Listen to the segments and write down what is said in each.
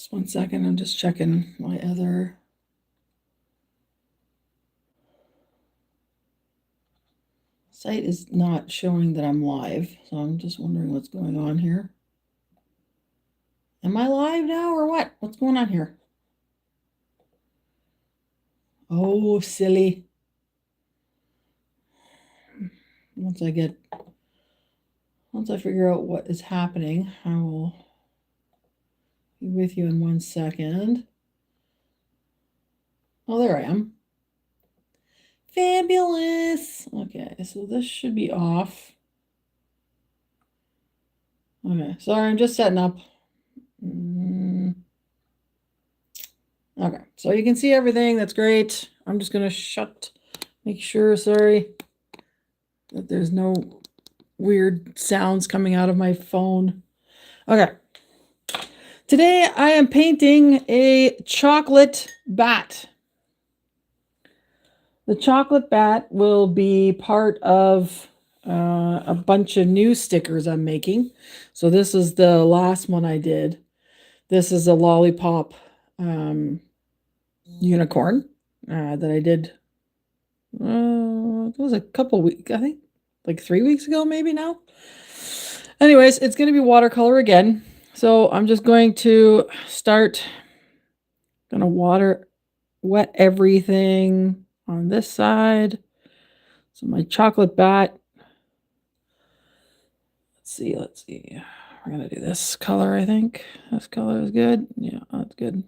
Just 1 second, I'm just checking my other. Site is not showing that I'm live, so I'm just wondering what's going on here. Am I live now or what? What's going on here? Oh, silly. Once I figure out what is happening, I will be with you in 1 second. Oh, there I am. Fabulous. Okay, so this should be off. Okay, sorry, I'm just setting up. Okay, so you can see everything. That's great. I'm just going to make sure, sorry, that there's no weird sounds coming out of my phone. Okay. Today I am painting a chocolate bat. The chocolate bat will be part of a bunch of new stickers I'm making. So this is the last one I did. This is a lollipop unicorn that I did. It was a couple weeks, I think, like 3 weeks ago, maybe now. Anyways, it's going to be watercolor again. So I'm just going to wet everything on this side. So my chocolate bat. Let's see. We're going to do this color, I think. This color is good. Yeah, that's good.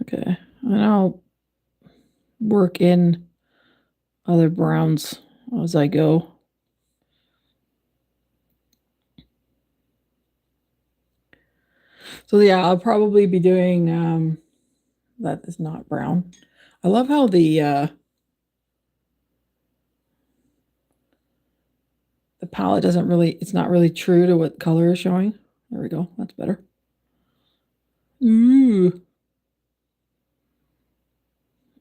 Okay. And I'll work in other browns as I go. So yeah, I'll probably be doing that is not brown. I love how the palette it's not really true to what color is showing. There we go. That's better. Ooh.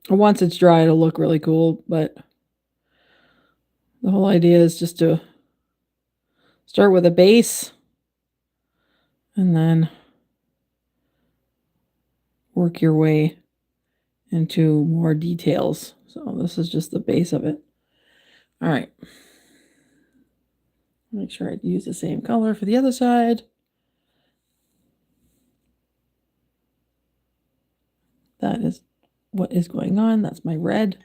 Once it's dry, it'll look really cool, but the whole idea is just to start with a base and then work your way into more details. So this is just the base of it. All right. Make sure I use the same color for the other side. That is what is going on. That's my red.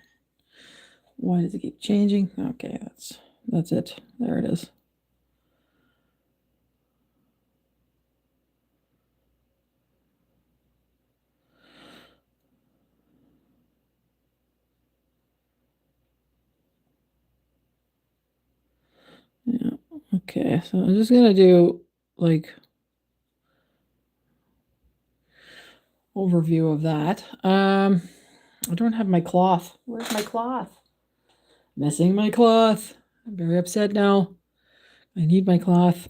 Why does it keep changing? Okay, that's it. There it is. Yeah, okay, so I'm just gonna do like overview of that. I don't have my cloth. Where's my cloth? Missing my cloth. I'm very upset now. I need my cloth.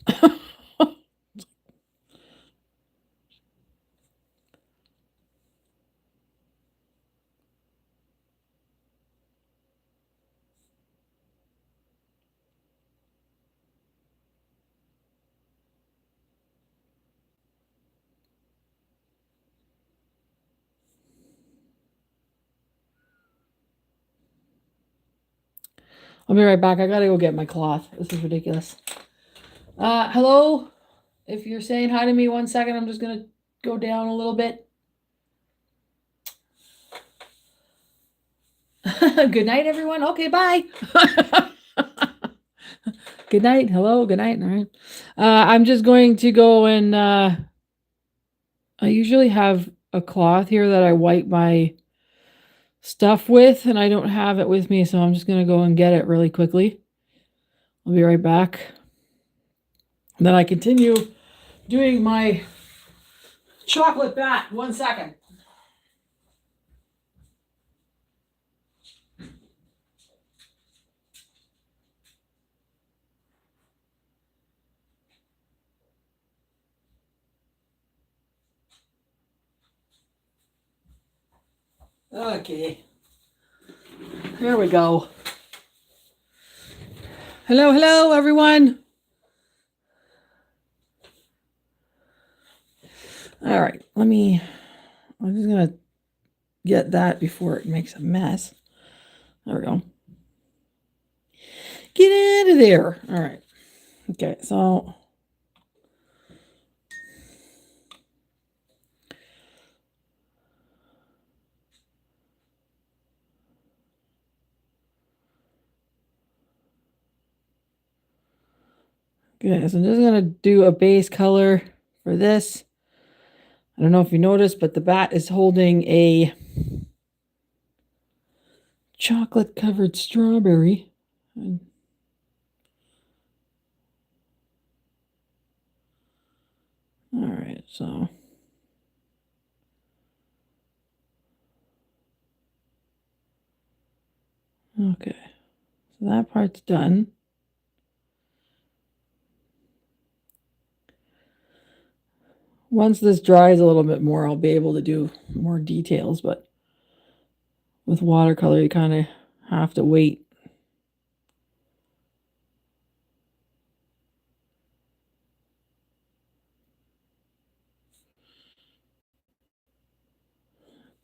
I'll be right back. I gotta go get my cloth. This is ridiculous. Hello? If you're saying hi to me 1 second, I'm just gonna go down a little bit. Good night, everyone. Okay, bye. Good night. Hello. Good night. All right. I'm just going to go and I usually have a cloth here that I wipe my stuff with, and I don't have it with me, so I'm just going to go and get it really quickly. I'll be right back. And then I continue doing my chocolate bat. 1 second. Okay. Here we go. Hello, everyone. All right, I'm just gonna get that before it makes a mess. There we go. Get out of there. All right. Okay, so okay, so I'm just gonna do a base color for this. I don't know if you noticed, but the bat is holding a chocolate covered strawberry. All right, so okay, so that part's done. Once this dries a little bit more, I'll be able to do more details, but with watercolor, you kind of have to wait.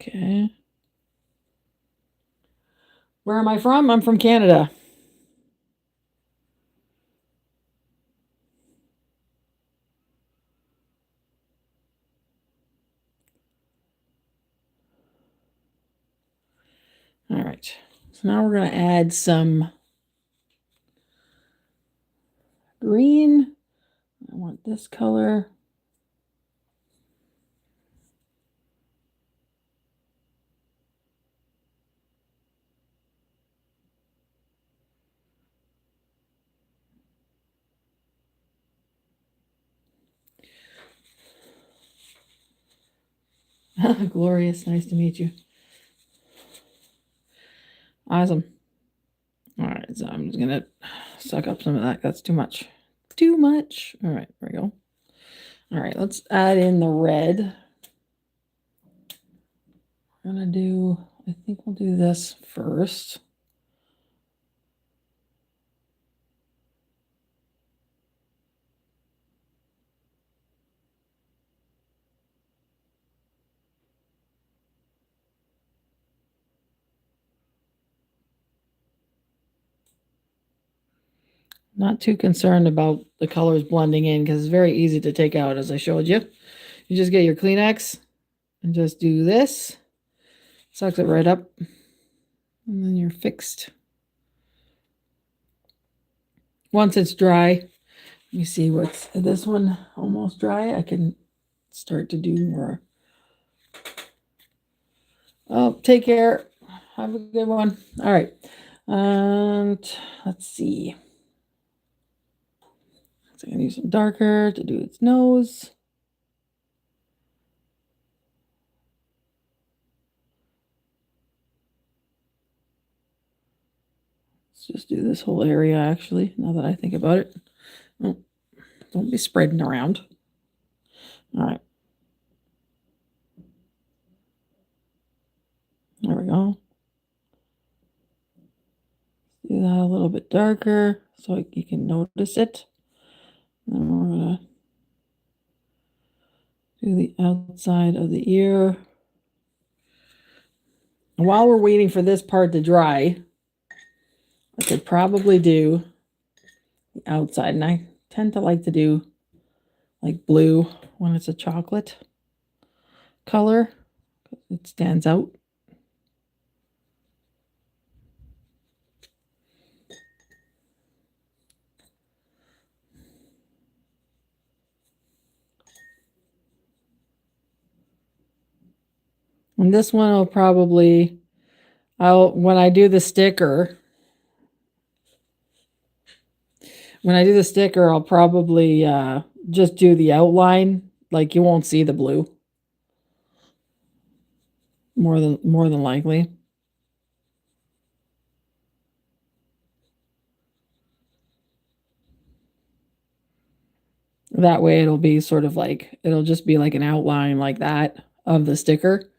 Okay. Where am I from? I'm from Canada. All right. So now we're going to add some green. I want this color. Glorious. Nice to meet you. Awesome. All right. So I'm just going to suck up some of that. That's too much. Too much. All right. There we go. All right. Let's add in the red. We're going to do, I think we'll do this first. Not too concerned about the colors blending in because it's very easy to take out, as I showed you. You just get your Kleenex and just do this. Sucks it right up. And then you're fixed. Once it's dry, let me see what's this one almost dry. I can start to do more. Oh, take care. Have a good one. All right. And let's see. So I'm going to use some darker to do its nose. Let's just do this whole area, actually, now that I think about it. Oh, don't be spreading around. All right. There we go. Do that a little bit darker so you can notice it. Then we're going to do the outside of the ear. And while we're waiting for this part to dry, I could probably do the outside. And I tend to like to do like blue when it's a chocolate color. It stands out. And this one will probably, when I do the sticker, I'll probably just do the outline. Like you won't see the blue. More than likely. That way it'll be sort of like, it'll just be like an outline like that of the sticker.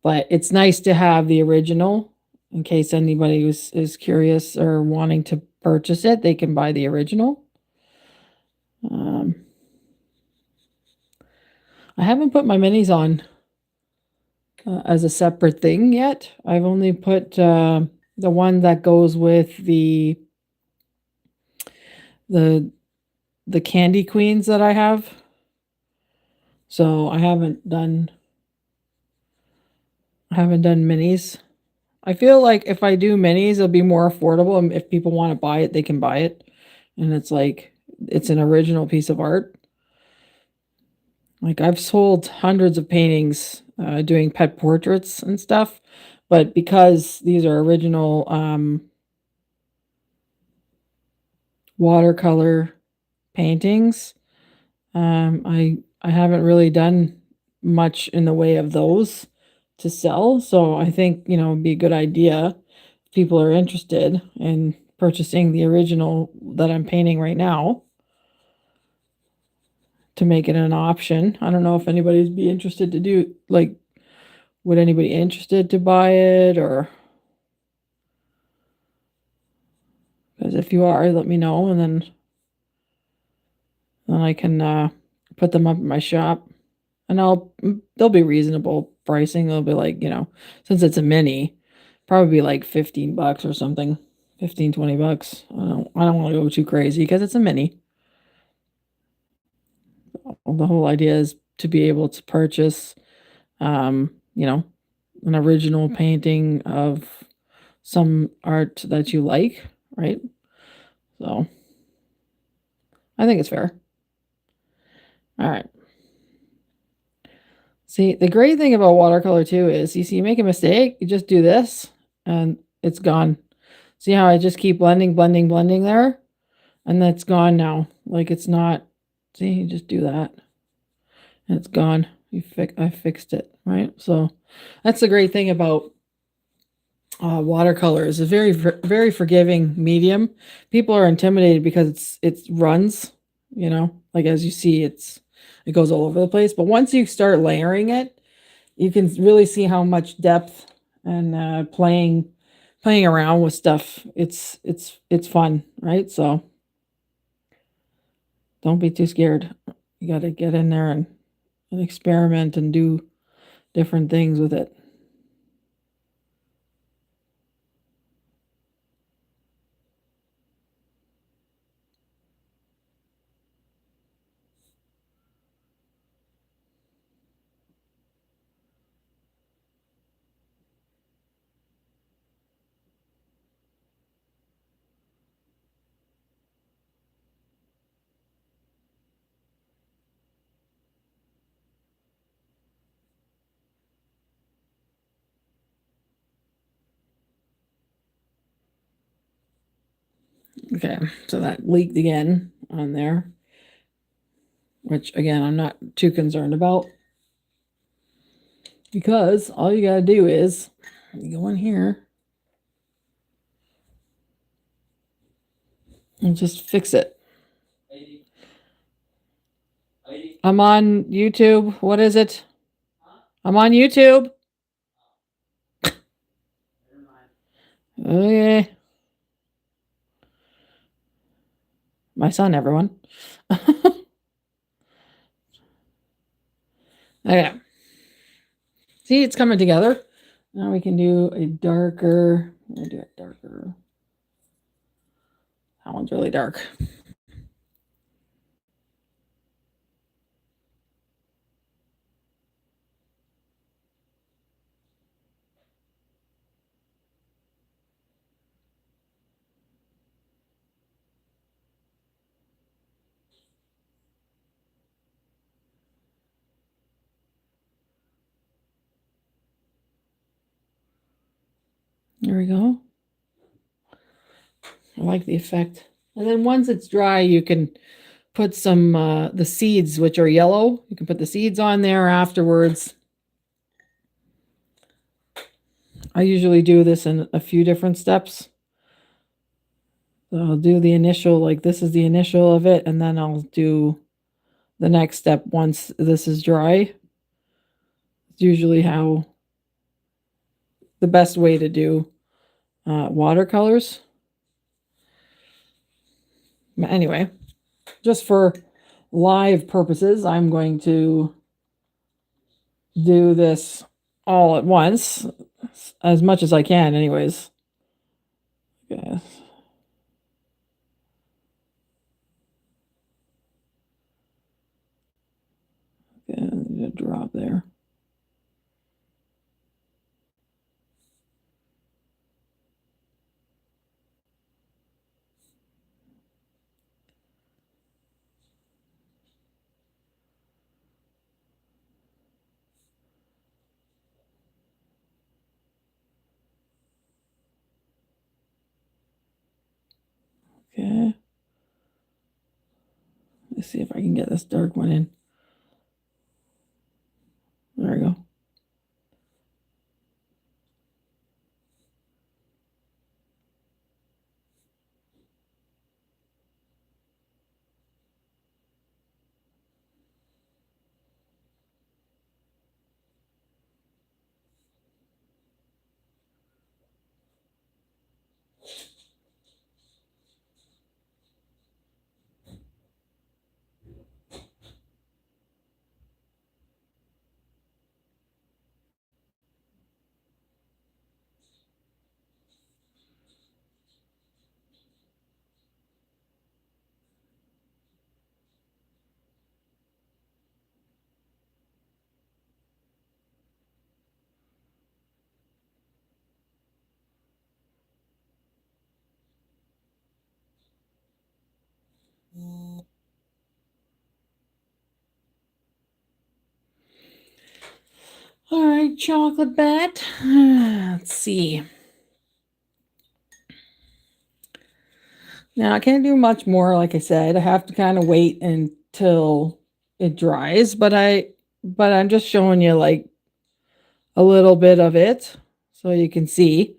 But it's nice to have the original in case anybody is curious or wanting to purchase it. They can buy the original. I haven't put my minis on as a separate thing yet. I've only put the one that goes with the the candy queens that I have. So I haven't done minis. I feel like if I do minis, it'll be more affordable, and if people want to buy it, they can buy it. And it's like it's an original piece of art. Like I've sold hundreds of paintings doing pet portraits and stuff, but because these are original watercolor paintings, I haven't really done much in the way of those to sell. So I think, it'd be a good idea if people are interested in purchasing the original that I'm painting right now to make it an option. I don't know if anybody'd be interested to do, like, would anybody interested to buy it, or because if you are, let me know, and then I can put them up in my shop, and they'll be reasonable pricing. They'll be like, since it's a mini, probably be like $15 or something, 15, $20. I don't want to go too crazy because it's a mini. The whole idea is to be able to purchase, an original painting of some art that you like, right? So I think it's fair. All right. See, the great thing about watercolor too is you make a mistake, you just do this and it's gone. See how I just keep blending, blending, blending there? And that's gone now. Like it's not, see, you just do that and it's gone. I fixed it, right? So that's the great thing about watercolor. Is a very, very forgiving medium. People are intimidated because it runs, like as you see, it goes all over the place. But once you start layering it, you can really see how much depth and playing around with stuff. It's fun, right? So don't be too scared. You got to get in there and experiment and do different things with it. Okay, so that leaked again on there, which again, I'm not too concerned about because all you got to do is you go in here and just fix it. I'm on YouTube. What is it? I'm on YouTube. Okay. My son, everyone. Okay. See, it's coming together. Now we can do a darker. I'm gonna do it darker. That one's really dark. There we go. I like the effect. And then once it's dry, you can put some the seeds, which are yellow. You can put the seeds on there afterwards. I usually do this in a few different steps. So I'll do the initial, like this is the initial of it, and then I'll do the next step once this is dry. It's usually how the best way to do watercolors. But anyway, just for live purposes, I'm going to do this all at once, as much as I can anyways. Okay. And a drop there. Okay. Let's see if I can get this dark one in. There we go. All right, chocolate bat. Let's see. Now I can't do much more, like I said. I have to kind of wait until it dries, but I'm just showing you like a little bit of it so you can see.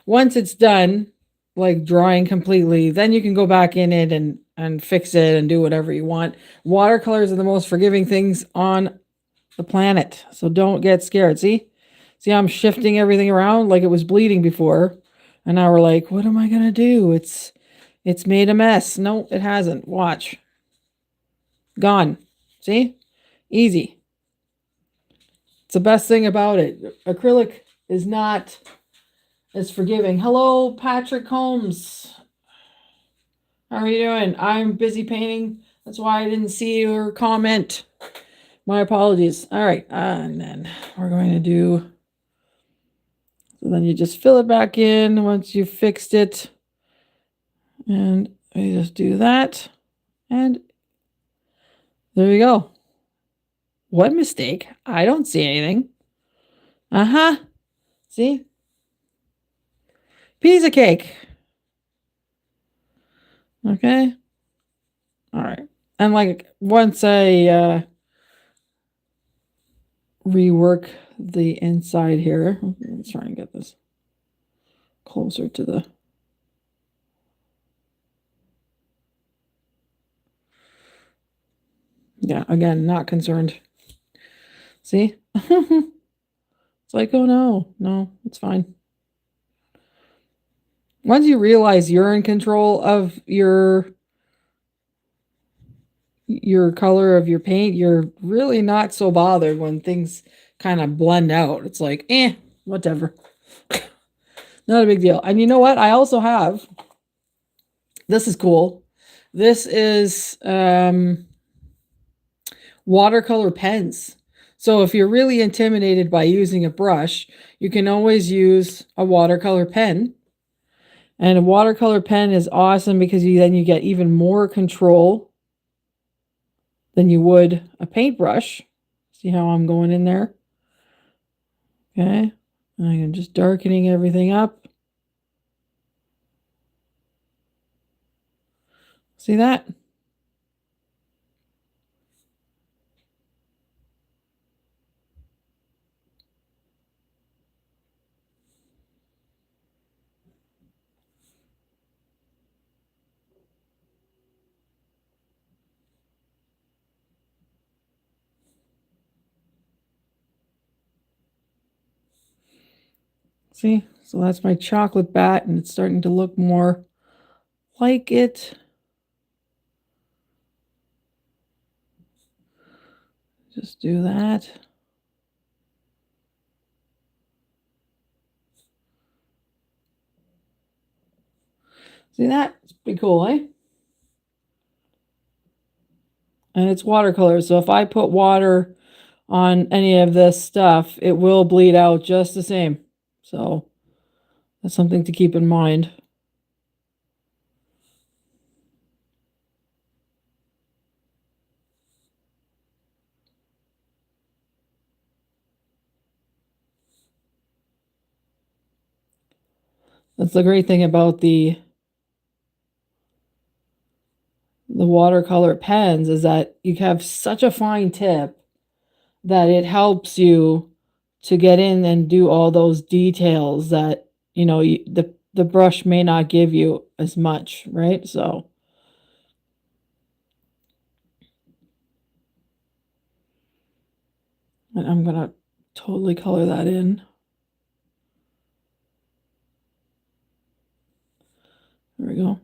Once it's done, like drying completely, then you can go back in it and fix it and do whatever you want. Watercolors are the most forgiving things on the planet, so don't get scared. See, I'm shifting everything around like it was bleeding before, and now we're like, what am I gonna do? It's made a mess. No, it hasn't. Watch. Gone. See? Easy. It's the best thing about it. Acrylic is not as forgiving. Hello, Patrick Holmes. How are you doing? I'm busy painting. That's why I didn't see your comment. My apologies. All right. And then we're going to do. So then you just fill it back in once you've fixed it. And you just do that. And there you go. What mistake? I don't see anything. Uh-huh. See? Piece of cake. Okay. All right. And like once I rework the inside here, let's try and get this closer to the. Yeah, again, not concerned. See? It's like, oh no, it's fine. Once you realize you're in control of your color of your paint, you're really not so bothered when things kind of blend out. It's like, whatever. Not a big deal. And you know what? I also have, this is cool. This is watercolor pens. So if you're really intimidated by using a brush, you can always use a watercolor pen. And a watercolor pen is awesome because then you get even more control than you would a paintbrush. See how I'm going in there? Okay. And I'm just darkening everything up. See that? See? So that's my chocolate bat, and it's starting to look more like it. Just do that. See that? It's pretty cool, eh? And it's watercolor, so if I put water on any of this stuff, it will bleed out just the same. So that's something to keep in mind. That's the great thing about the watercolor pens is that you have such a fine tip that it helps you to get in and do all those details that, the brush may not give you as much, right? So, and I'm gonna totally color that in. There we go.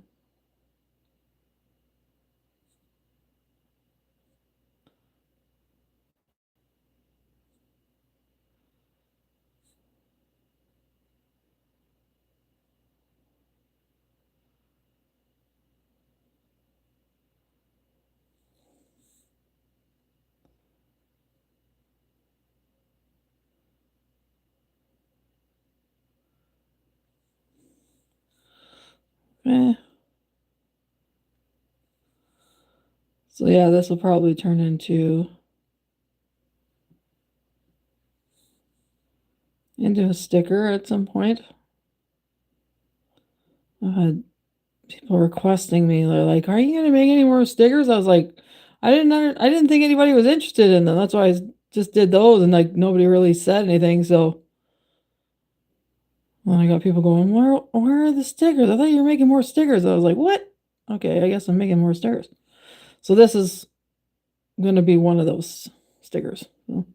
Eh. So yeah, this will probably turn into a sticker at some point. I had people requesting me. They're like, "Are you gonna make any more stickers?" I was like, I didn't think anybody was interested in them. That's why I just did those, and like nobody really said anything. So then I got people going, "Where are the stickers? I thought you were making more stickers." I was like, "What? Okay, I guess I'm making more stickers." So this is gonna be one of those stickers. So,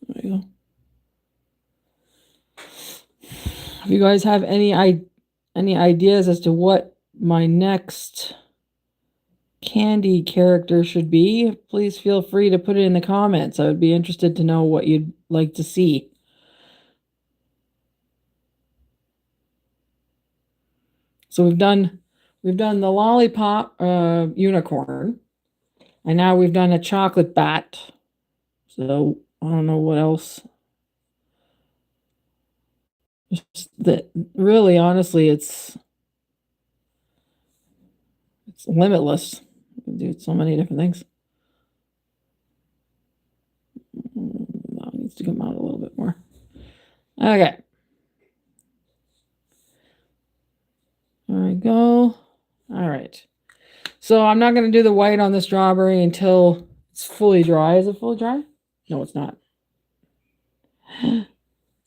there you go. If you guys have any ideas as to what my next candy character should be, please feel free to put it in the comments. I would be interested to know what you'd like to see. So we've done the lollipop unicorn, and now we've done a chocolate bat. So I don't know what else. Just that really, honestly, it's limitless. You can do so many different things. That needs to come out a little bit more. Okay. There we go. All right. So I'm not going to do the white on the strawberry until it's fully dry. Is it fully dry? No, it's not.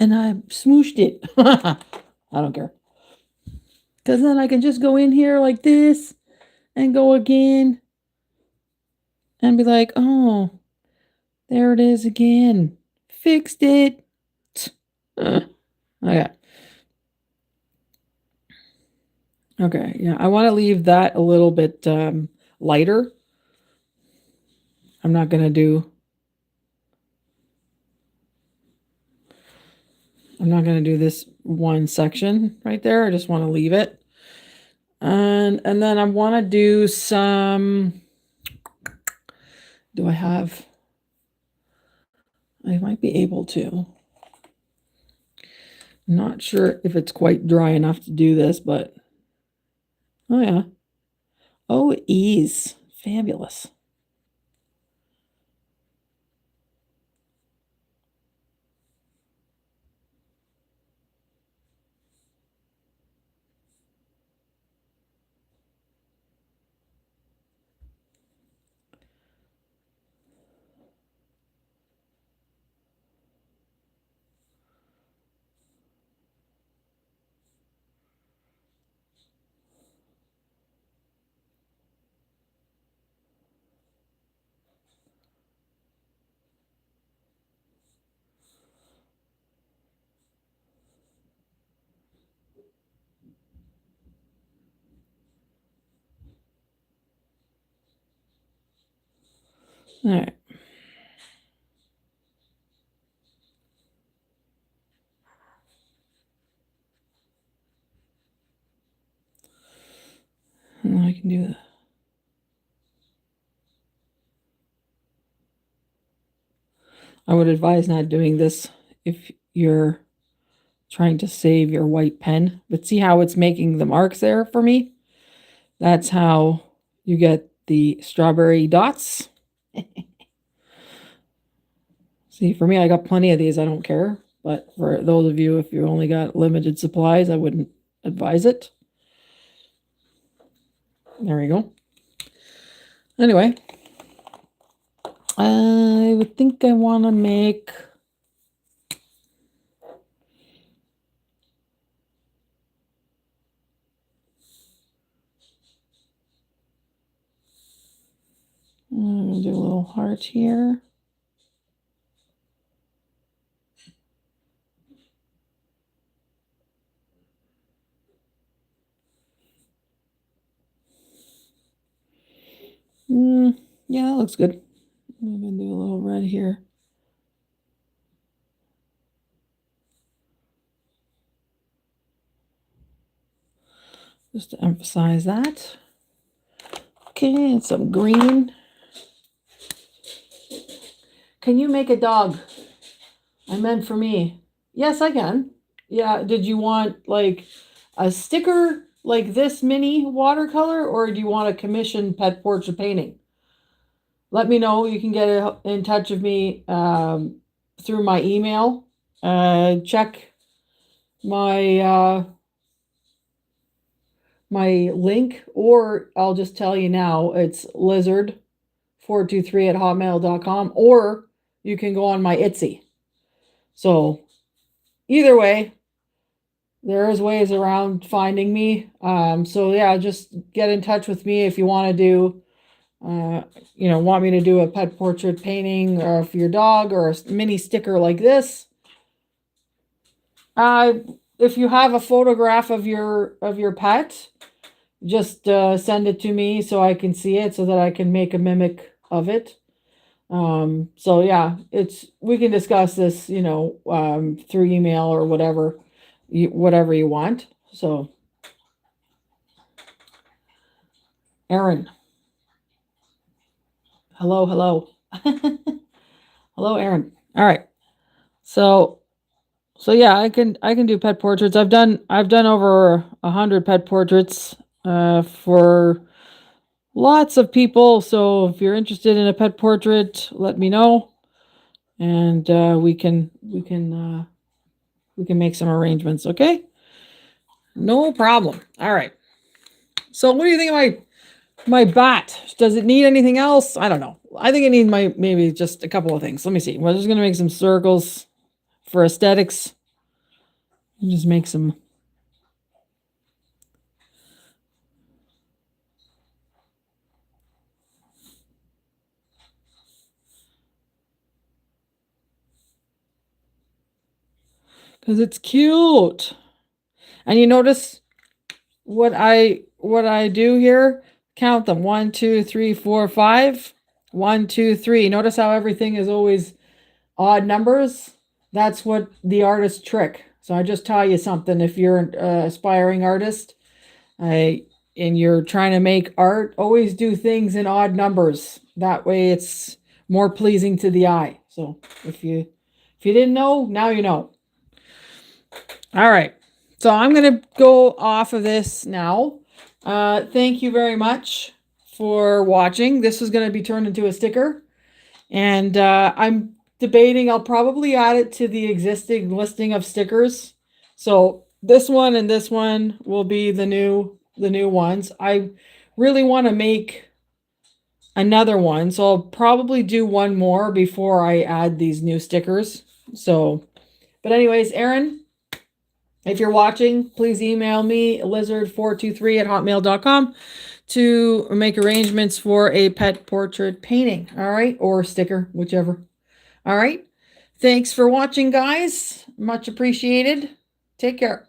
And I smooshed it. I don't care. Because then I can just go in here like this and go again and be like, oh, there it is again. Fixed it. Okay. Okay. Yeah. I want to leave that a little bit lighter. I'm not going to do this one section right there. I just want to leave it. And then I want to do some, do I have, I might be able to. Not sure if it's quite dry enough to do this, but oh yeah. Oh, ease. Fabulous. All right. And I can do that. I would advise not doing this if you're trying to save your white pen. But see how it's making the marks there for me? That's how you get the strawberry dots. See, for me, I got plenty of these. I don't care. But for those of you, if you only got limited supplies, I wouldn't advise it. There we go. Anyway, I would think I want to make... I'm going to do a little heart here. Yeah, that looks good. I'm going to do a little red here. Just to emphasize that. Okay, and some green. Can you make a dog? I meant for me. Yes, I can. Yeah, did you want like a sticker like this mini watercolor, or do you want a commissioned pet portrait painting? Let me know. You can get in touch with me through my email. Check my my link, or I'll just tell you now, it's Lizzard423@hotmail.com, or you can go on my Etsy. So either way, there's ways around finding me. So yeah, just get in touch with me if you want to do, want me to do a pet portrait painting or for your dog, or a mini sticker like this. If you have a photograph of your pet, just send it to me so I can see it, so that I can make a mimic of it. So yeah, we can discuss this, through email or whatever you want. So Aaron, hello. Hello, Aaron. All right. So yeah, I can do pet portraits. I've done over 100 pet portraits for lots of people. So if you're interested in a pet portrait, let me know, and we can make some arrangements. Okay, no problem. All right. So what do you think of my bat? Does it need anything else? I don't know. I think it needs maybe just a couple of things. Let me see. We're just gonna make some circles for aesthetics. Just make some. Because it's cute. And you notice what I do here? Count them. 1, 2, 3, 4, 5. 1, 2, 3. Notice how everything is always odd numbers? That's what the artist trick. So I just taught you something. If you're an aspiring artist, and you're trying to make art, always do things in odd numbers. That way it's more pleasing to the eye. So if you didn't know, now you know. All right. So I'm going to go off of this now. Thank you very much for watching. This is going to be turned into a sticker. And I'm debating, I'll probably add it to the existing listing of stickers. So this one and this one will be the new ones. I really want to make another one, so I'll probably do one more before I add these new stickers. So, but anyways, Aaron, if you're watching, please email me, Lizzard423@hotmail.com, to make arrangements for a pet portrait painting. All right, or sticker, whichever. All right. Thanks for watching, guys. Much appreciated. Take care.